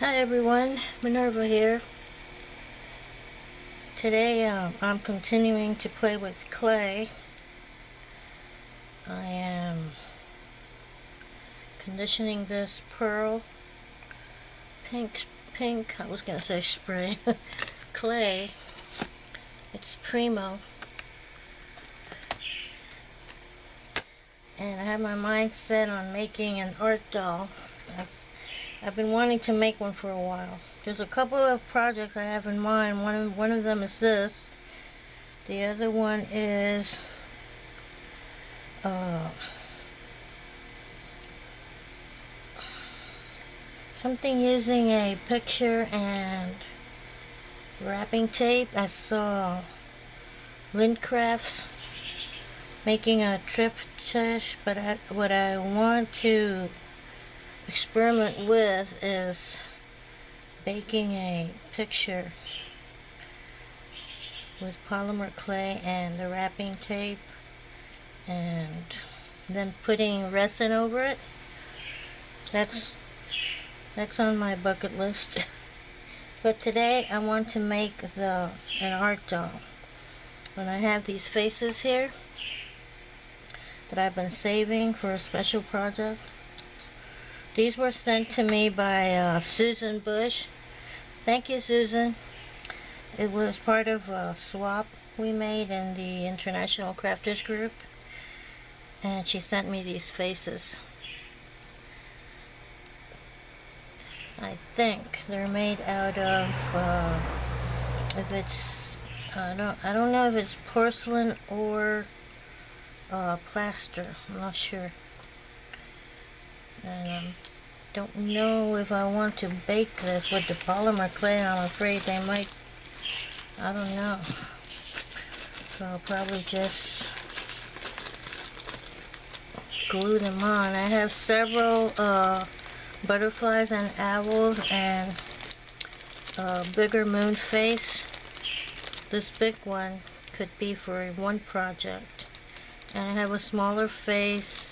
Hi everyone, Minerva here. Today I'm continuing to play with clay. I am conditioning this pearl pink, I was going to say spray, clay. It's Primo. And I have my mind set on making an art doll. I've been wanting to make one for a while. There's a couple of projects I have in mind. One of them is this. The other one is something using a picture and wrapping tape. I saw Lindcrafts making a triptych, but what I want to experiment with is baking a picture with polymer clay and the wrapping tape and then putting resin over it. That's on my bucket list. But today I want to make an art doll. And I have these faces here that I've been saving for a special project. These were sent to me by Susan Bush. Thank you, Susan. It was part of a swap we made in the International Crafters group, and she sent me these faces. I think they're made out of if it's I don't know if it's porcelain or plaster. I'm not sure. And don't know if I want to bake this with the polymer clay. I'm afraid they might, I don't know. So I'll probably just glue them on. I have several butterflies and owls and a bigger moon face. This big one could be for one project. And I have a smaller face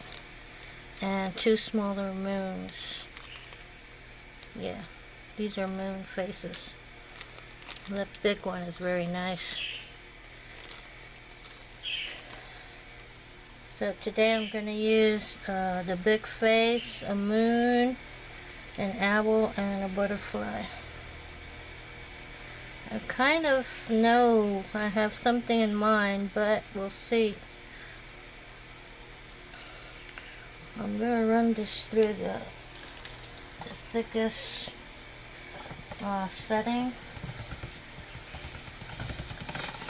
and two smaller moons. Yeah, these are moon faces. That big one is very nice. So today I'm going to use the big face, a moon, an owl, and a butterfly. I kind of know I have something in mind, but we'll see. I'm going to run this through the thickest setting,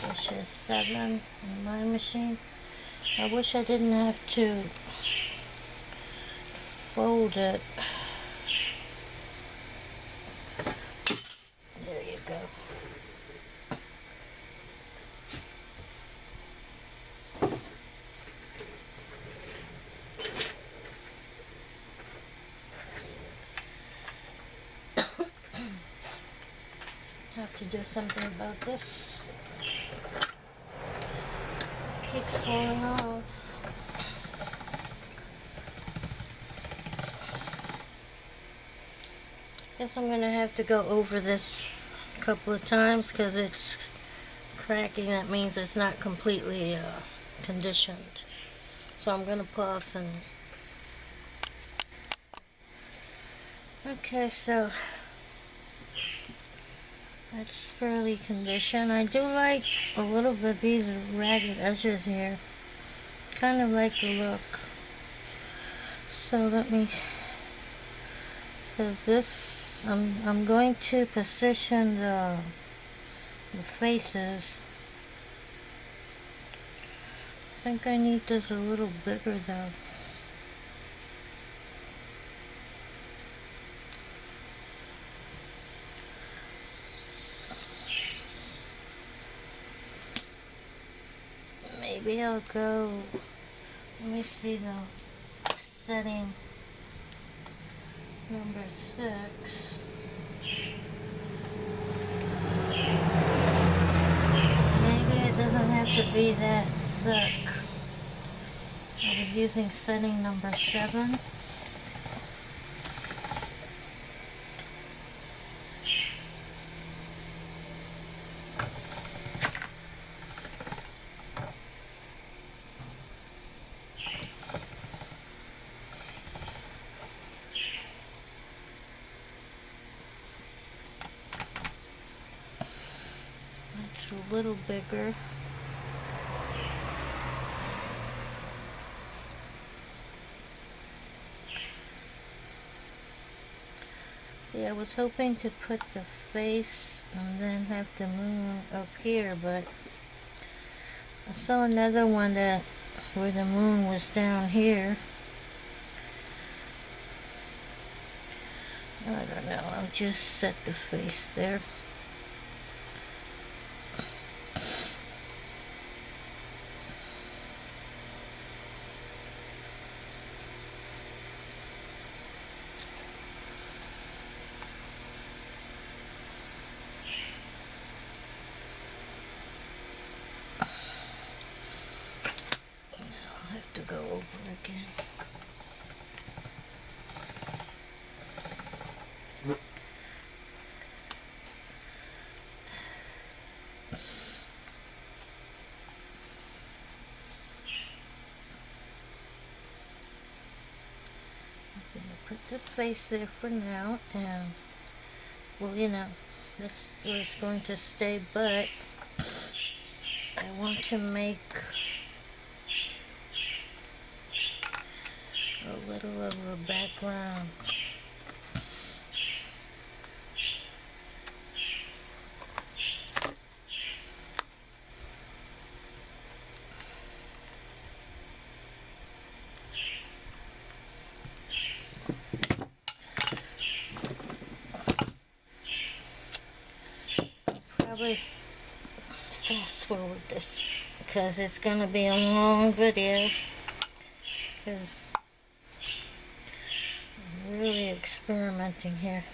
which is 7 in my machine. I wish I didn't have to fold it. There you go. Have to do something about this. It keeps falling off. Guess I'm gonna have to go over this a couple of times because it's cracking. That means it's not completely conditioned. So I'm gonna pause and okay, so that's fairly conditioned. I do like a little bit these ragged edges here. Kind of like the look. So let me. So this, I'm going to position the faces. I think I need this a little bigger though. Maybe I'll go, let me see the setting number 6. Maybe it doesn't have to be that thick. I was using setting number 7. a little bigger. Yeah, I was hoping to put the face and then have the moon up here, but I saw another one that where the moon was down here. I don't know, I'll just set the face there. To go over again. I'm gonna put the face there for now, and well, you know, this is going to stay, but I want to make a little of a background. Probably fast forward this because it's gonna be a long video, because I'm really experimenting here.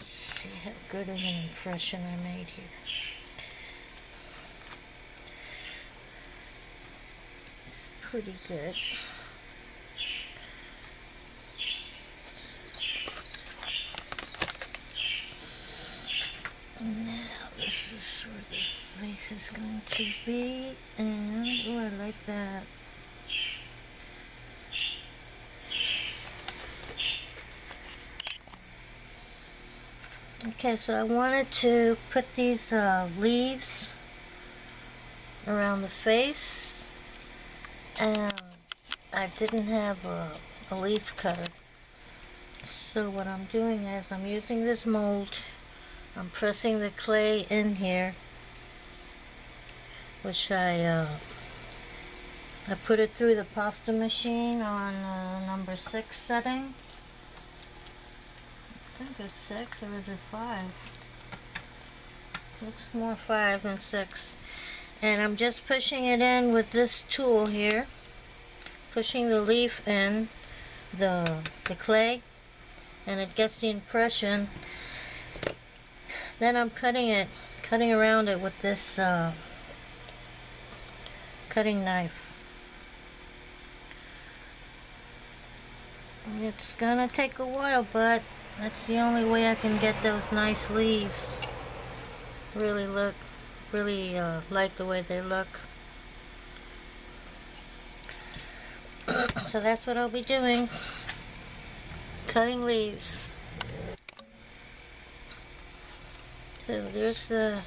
See how good of an impression I made here. It's pretty good. Now this is where the face is going to be, and oh, I like that. Okay, so I wanted to put these leaves around the face, and I didn't have a leaf cutter. So what I'm doing is I'm using this mold. I'm pressing the clay in here, which I put it through the pasta machine on number 6 setting. I think it's 6, or is it 5? Looks more 5 than 6. And I'm just pushing it in with this tool here, pushing the leaf in the clay, and it gets the impression. Then I'm cutting around it with this cutting knife. It's gonna take a while, but that's the only way I can get those nice leaves. Really like the way they look. So that's what I'll be doing. Cutting leaves. So there's the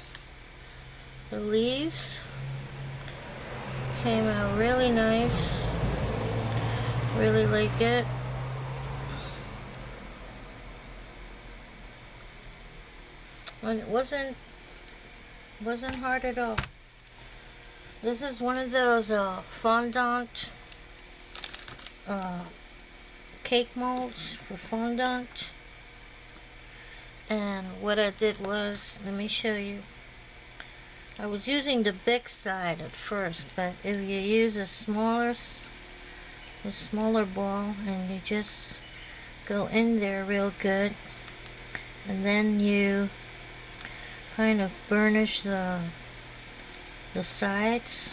leaves. Came out really nice. Really like it. And it wasn't hard at all. This is one of those fondant cake molds for fondant. And what I did was, let me show you. I was using the big side at first, but if you use a smaller ball and you just go in there real good, and then you kind of burnish the sides.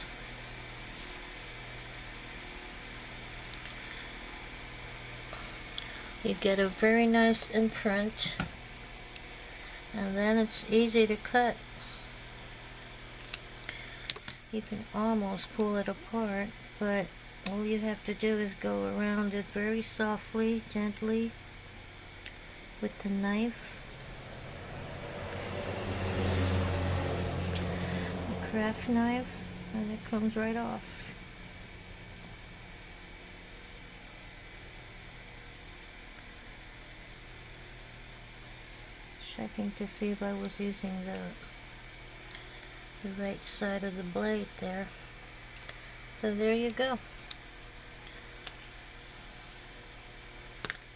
You get a very nice imprint, and then it's easy to cut. You can almost pull it apart, but All you have to do is go around it very softly, gently, with the knife, a craft knife, and it comes right off. Checking to see if I was using the right side of the blade there. So there you go.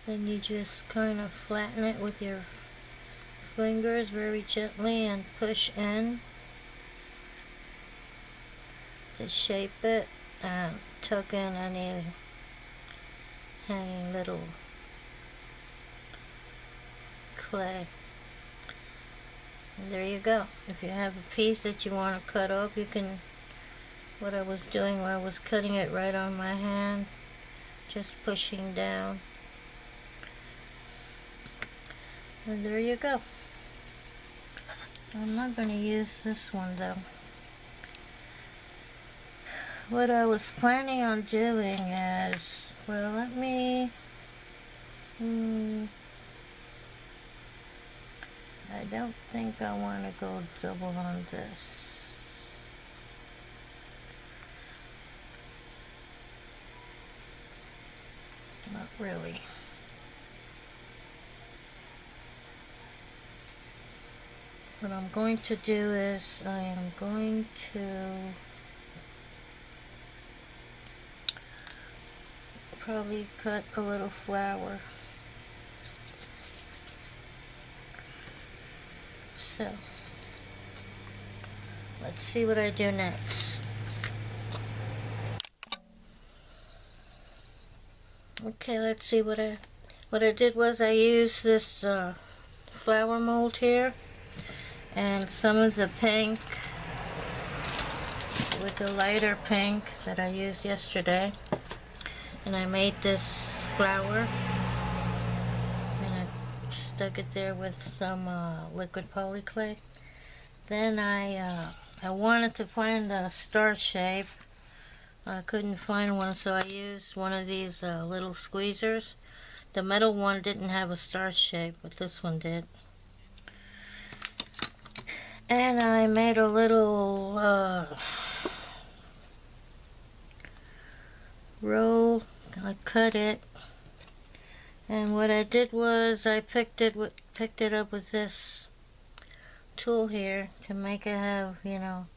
Then you just kind of flatten it with your fingers very gently and push in to shape it and tuck in any hanging little clay. And there you go. If you have a piece that you want to cut off, you can, what I was doing when I was cutting it right on my hand, just pushing down. And there you go. I'm not going to use this one though. What I was planning on doing is, well, let me, I don't think I want to go double on this. Not really. What I'm going to do is I am going to probably cut a little flower. So, let's see what I do next. Okay, let's see what I did was I used this flower mold here and some of the pink with the lighter pink that I used yesterday, and I made this flower and I stuck it there with some liquid polyclay. Then I wanted to find a star shape. I couldn't find one, so I used one of these little squeezers. The metal one didn't have a star shape, but this one did. And I made a little roll. I cut it, and what I did was I picked it up with this tool here to make it have, you know,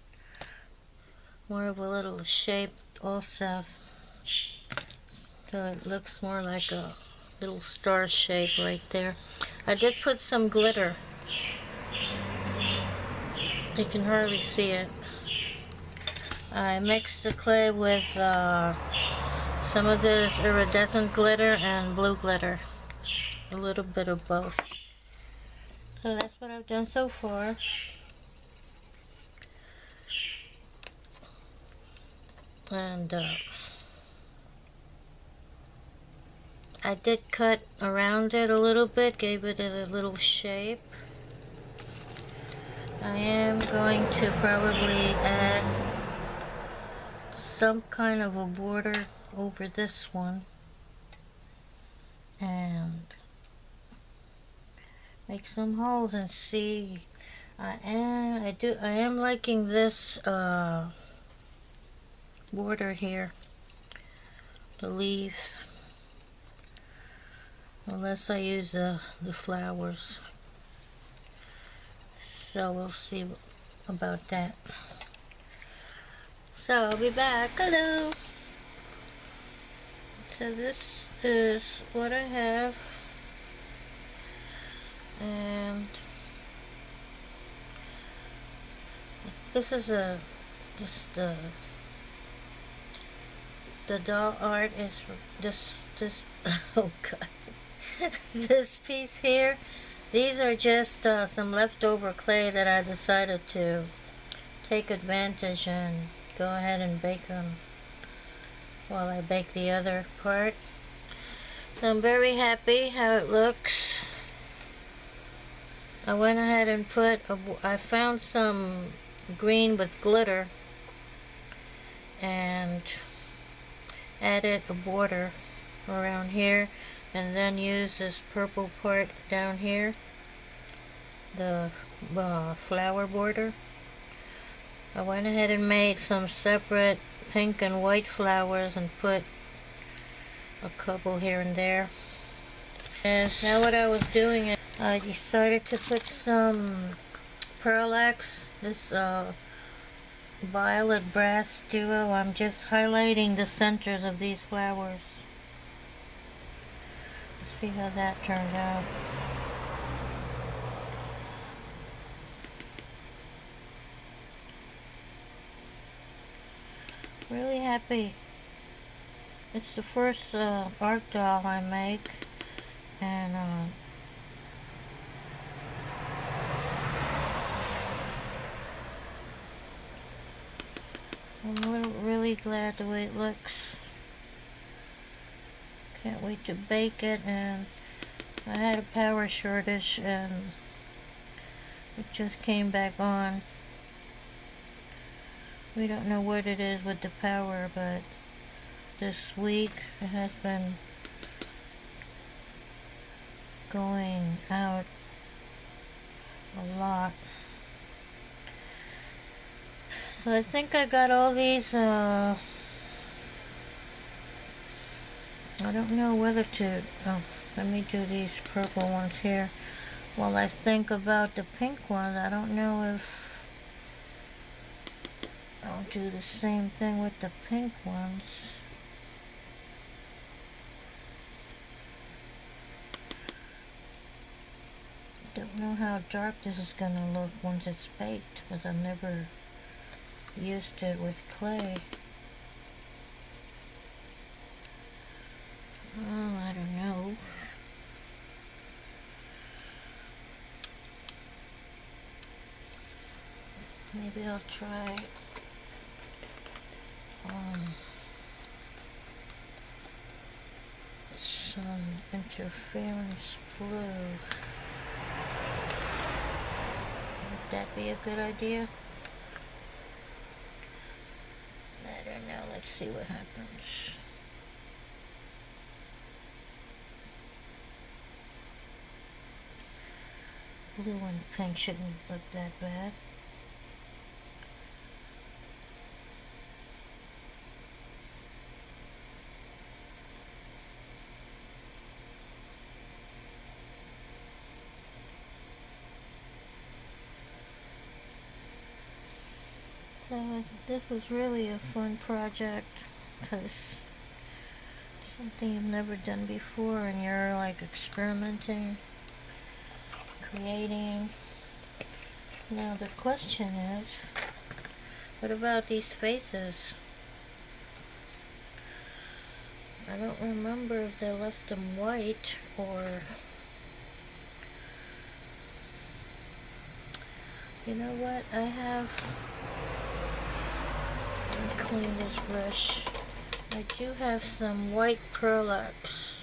more of a little shape also, so it looks more like a little star shape right there. I did put some glitter. You can hardly see it. I mixed the clay with some of this iridescent glitter and blue glitter. A little bit of both. So that's what I've done so far. And I did cut around it a little bit, gave it a little shape. I am going to probably add some kind of a border over this one and make some holes and see. I am liking this border here, the leaves, unless I use the flowers. So we'll see about that. So I'll be back. Hello. So this is what I have, and this is just the doll art is this oh god. This piece here, these are just some leftover clay that I decided to take advantage and go ahead and bake them while I bake the other part. So I'm very happy how it looks. I went ahead and I found some green with glitter, and added a border around here, and then use this purple part down here, the flower border. I went ahead and made some separate pink and white flowers and put a couple here and there. And now what I was doing is I decided to put some Pearl-X, this violet brass duo. I'm just highlighting the centers of these flowers. Let's see how that turned out. Really happy. It's the first art doll I make, and I'm really glad the way it looks. Can't wait to bake it, and I had a power shortage and it just came back on. We don't know what it is with the power, but this week it has been going out a lot. So I think I got all these, I don't know whether to, let me do these purple ones here while I think about the pink ones. I don't know if I'll do the same thing with the pink ones. Don't know how dark this is gonna look once it's baked, because I've never used it with clay. Oh, I don't know. Maybe I'll try some interference blue. Would that be a good idea? I don't know. Let's see what happens. Blue and pink shouldn't look that bad. So this was really a fun project, because something you've never done before and you're like experimenting, creating. Now the question is, what about these faces? I don't remember if they left them white or... You know what? I have... Let me clean this brush. I do have some white Pearl-X.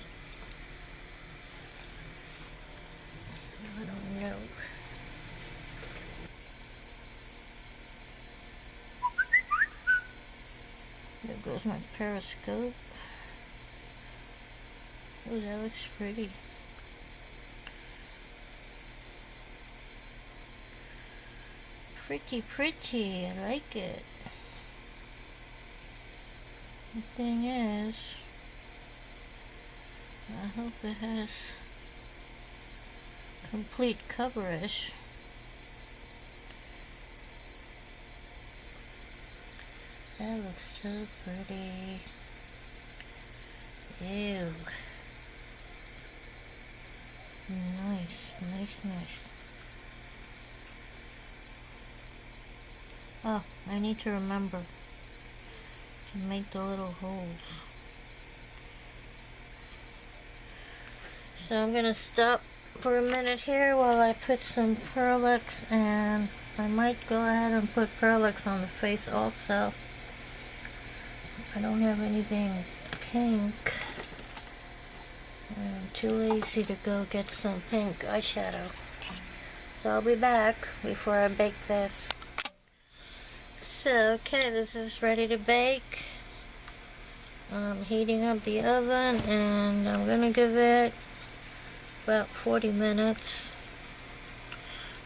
I don't know. There goes my periscope. Oh, that looks pretty. Pretty. I like it. The thing is, I hope it has complete coverage. That looks so pretty. Ew. Nice. Oh, I need to remember to make the little holes. So I'm gonna stop for a minute here while I put some Pearl-X, and I might go ahead and put Pearl-X on the face also. I don't have anything pink. I'm too lazy to go get some pink eyeshadow. So I'll be back before I bake this. So, okay, this is ready to bake. I'm heating up the oven, and I'm gonna give it about 40 minutes.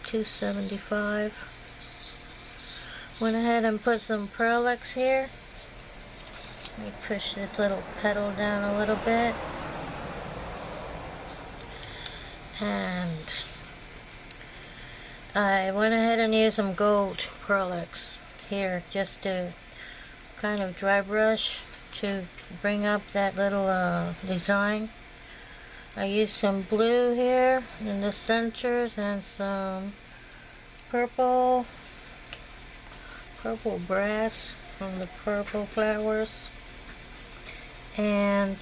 275. Went ahead and put some Pearl-Ex here. Let me push this little pedal down a little bit. And I went ahead and used some gold Pearl-Ex here just to kind of dry brush to bring up that little design. I used some blue here in the centers and some purple brass from the purple flowers. And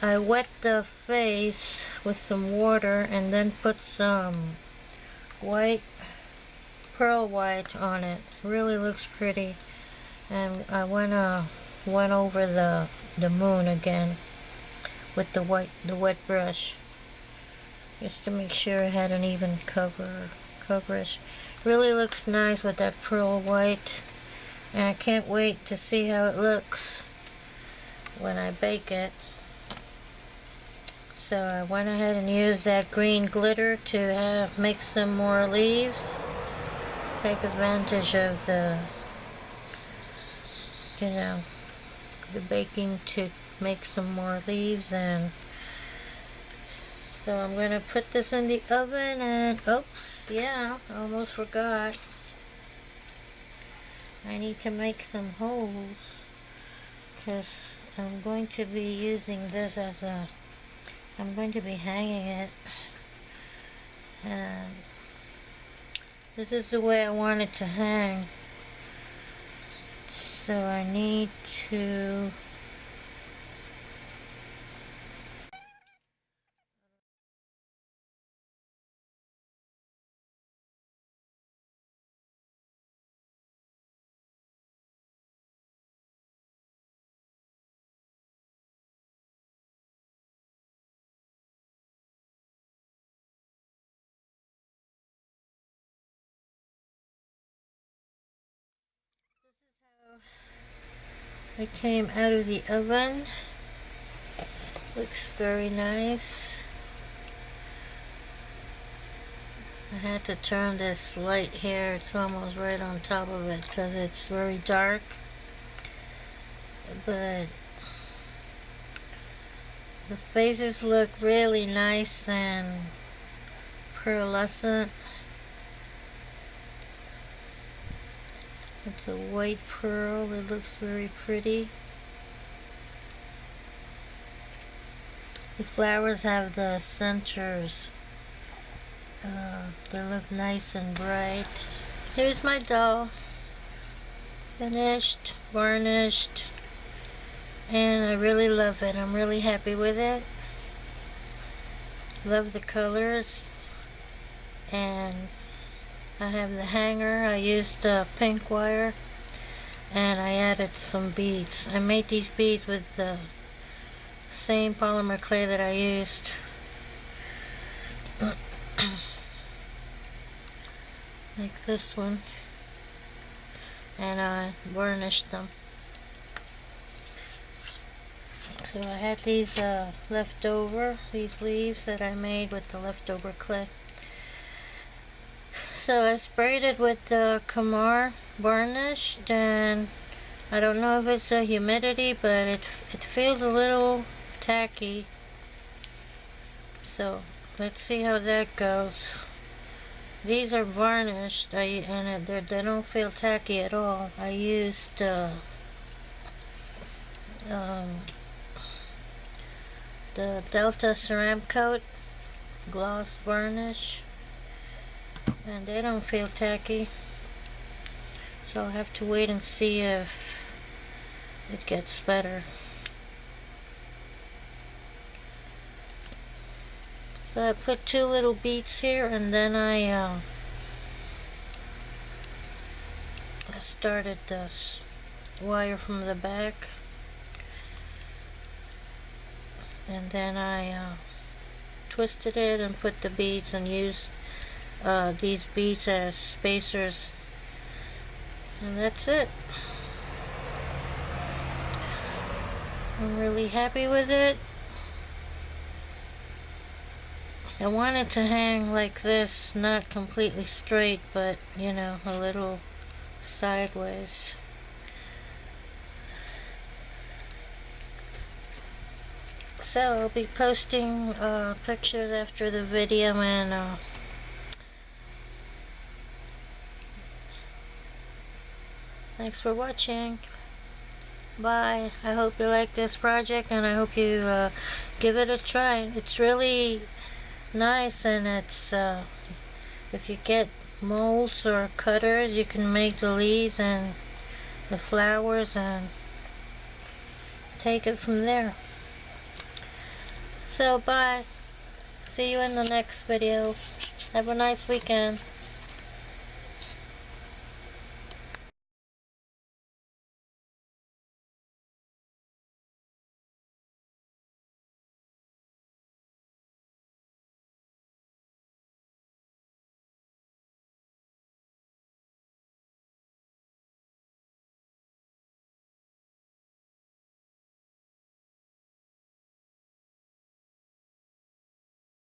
I wet the face with some water and then put some white, pearl white on it. Really looks pretty. And I went over the moon again with the wet brush, just to make sure it had an even coverage. Really looks nice with that pearl white, and I can't wait to see how it looks when I bake it. So I went ahead and used that green glitter to make some more leaves. Take advantage of the baking to make some more leaves. And so I'm going to put this in the oven, and oops, yeah, almost forgot. I need to make some holes because I'm going to be using this as I'm going to be hanging it, and this is the way I want it to hang. So I need to it came out of the oven. Looks very nice. I had to turn this light here, it's almost right on top of it because it's very dark, but the faces look really nice and pearlescent. It's a white pearl, it looks very pretty. The flowers have the centers. They look nice and bright. Here's my doll. Finished, varnished, and I really love it. I'm really happy with it. Love the colors. And I have the hanger. I used pink wire, and I added some beads. I made these beads with the same polymer clay that I used. Like this one, and I varnished them. So I had these leftover, these leaves that I made with the leftover clay. So I sprayed it with the Camar varnished, and I don't know if it's the humidity, but it feels a little tacky. So let's see how that goes. These are varnished, and they don't feel tacky at all. I used the Delta Ceramic Coat gloss varnish, and they don't feel tacky. So I'll have to wait and see if it gets better. So I put two little beads here, and then I started this wire from the back, and then I twisted it and put the beads and used these beads as spacers, and that's it. I'm really happy with it. I want it to hang like this, not completely straight, but you know, a little sideways. So I'll be posting pictures after the video, and thanks for watching. Bye. I hope you like this project, and I hope you give it a try. It's really nice, and it's if you get molds or cutters, you can make the leaves and the flowers and take it from there. So bye. See you in the next video. Have a nice weekend.